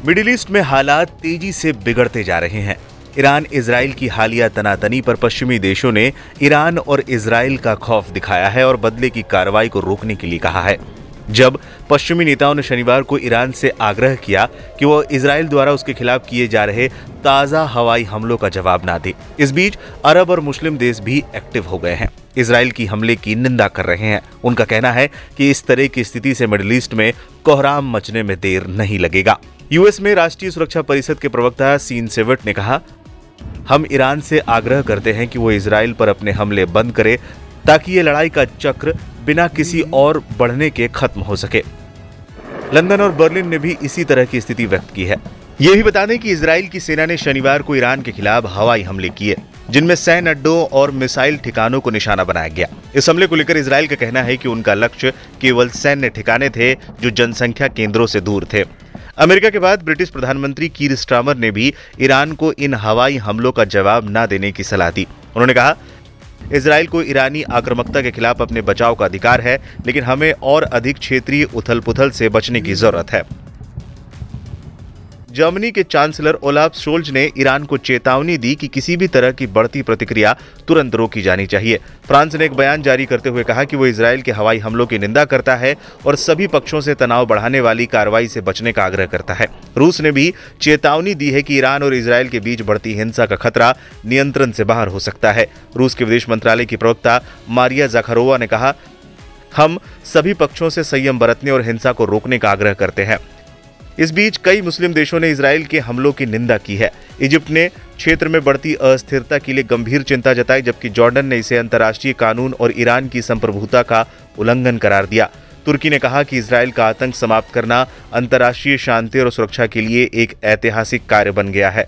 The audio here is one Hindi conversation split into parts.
मिडिल ईस्ट में हालात तेजी से बिगड़ते जा रहे हैं। ईरान इजराइल की हालिया तनातनी पर पश्चिमी देशों ने ईरान और इजराइल का खौफ दिखाया है और बदले की कार्रवाई को रोकने के लिए कहा है। जब पश्चिमी नेताओं ने शनिवार को ईरान से आग्रह किया कि वो इजराइल द्वारा उसके खिलाफ किए जा रहे ताज़ा हवाई हमलों का जवाब ना दे। इस बीच अरब और मुस्लिम देश भी एक्टिव हो गए हैं, इजराइल की हमले की निंदा कर रहे हैं। उनका कहना है कि इस तरह की स्थिति से मिडिल ईस्ट में कोहराम मचने में देर नहीं लगेगा। यूएस में राष्ट्रीय सुरक्षा परिषद के प्रवक्ता सीन सेवेट ने कहा, हम ईरान से आग्रह करते हैं कि वो इजराइल पर अपने हमले बंद करे ताकि ये लड़ाई का चक्र बिना किसी और बढ़ने के खत्म हो सके। लंदन और बर्लिन ने भी इसी तरह की स्थिति व्यक्त की है। ये भी बता दें कि इजराइल की सेना ने शनिवार को ईरान के खिलाफ हवाई हमले किए, जिनमें सैन्य अड्डों और मिसाइल ठिकानों को निशाना बनाया गया। इस हमले को लेकर इजराइल का कहना है कि उनका लक्ष्य केवल सैन्य ठिकाने थे जो जनसंख्या केंद्रों से दूर थे। अमेरिका के बाद ब्रिटिश प्रधानमंत्री कीर स्टारमर ने भी ईरान को इन हवाई हमलों का जवाब न देने की सलाह दी। उन्होंने कहा, इजराइल को ईरानी आक्रामकता के खिलाफ अपने बचाव का अधिकार है, लेकिन हमें और अधिक क्षेत्रीय उथल-पुथल से बचने की जरूरत है। जर्मनी के चांसलर ओलाफ शोल्ज ने ईरान को चेतावनी दी कि किसी भी तरह की बढ़ती प्रतिक्रिया तुरंत रोकी जानी चाहिए। फ्रांस ने एक बयान जारी करते हुए कहा कि वो इजराइल के हवाई हमलों की निंदा करता है और सभी पक्षों से तनाव बढ़ाने वाली कार्रवाई से बचने का आग्रह करता है। रूस ने भी चेतावनी दी है कि ईरान और इजराइल के बीच बढ़ती हिंसा का खतरा नियंत्रण से बाहर हो सकता है। रूस के विदेश मंत्रालय की प्रवक्ता मारिया ज़खारोवा ने कहा, हम सभी पक्षों से संयम बरतने और हिंसा को रोकने का आग्रह करते हैं। इस बीच कई मुस्लिम देशों ने इजराइल के हमलों की निंदा की है। इजिप्ट ने क्षेत्र में बढ़ती अस्थिरता के लिए गंभीर चिंता जताई, जबकि जॉर्डन ने इसे अंतर्राष्ट्रीय कानून और ईरान की संप्रभुता का उल्लंघन करार दिया। तुर्की ने कहा कि इजराइल का आतंक समाप्त करना अंतर्राष्ट्रीय शांति और सुरक्षा के लिए एक ऐतिहासिक कार्य बन गया है।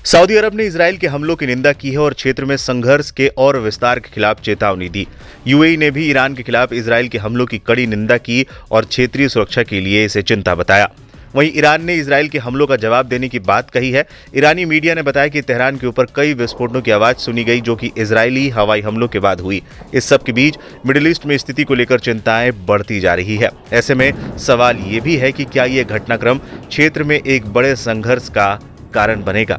सऊदी अरब ने इजराइल के हमलों की निंदा की है और क्षेत्र में संघर्ष के और विस्तार के खिलाफ चेतावनी दी। यूएई ने भी ईरान के खिलाफ इजराइल के हमलों की कड़ी निंदा की और क्षेत्रीय सुरक्षा के लिए इसे चिंता बताया। वहीं ईरान ने इजराइल के हमलों का जवाब देने की बात कही है। ईरानी मीडिया ने बताया कि तेहरान के ऊपर कई विस्फोटों की आवाज सुनी गई, जो कि इजरायली हवाई हमलों के बाद हुई। इस सब के बीच मिडिल ईस्ट में स्थिति को लेकर चिंताएं बढ़ती जा रही है। ऐसे में सवाल ये भी है कि क्या ये घटनाक्रम क्षेत्र में एक बड़े संघर्ष का कारण बनेगा।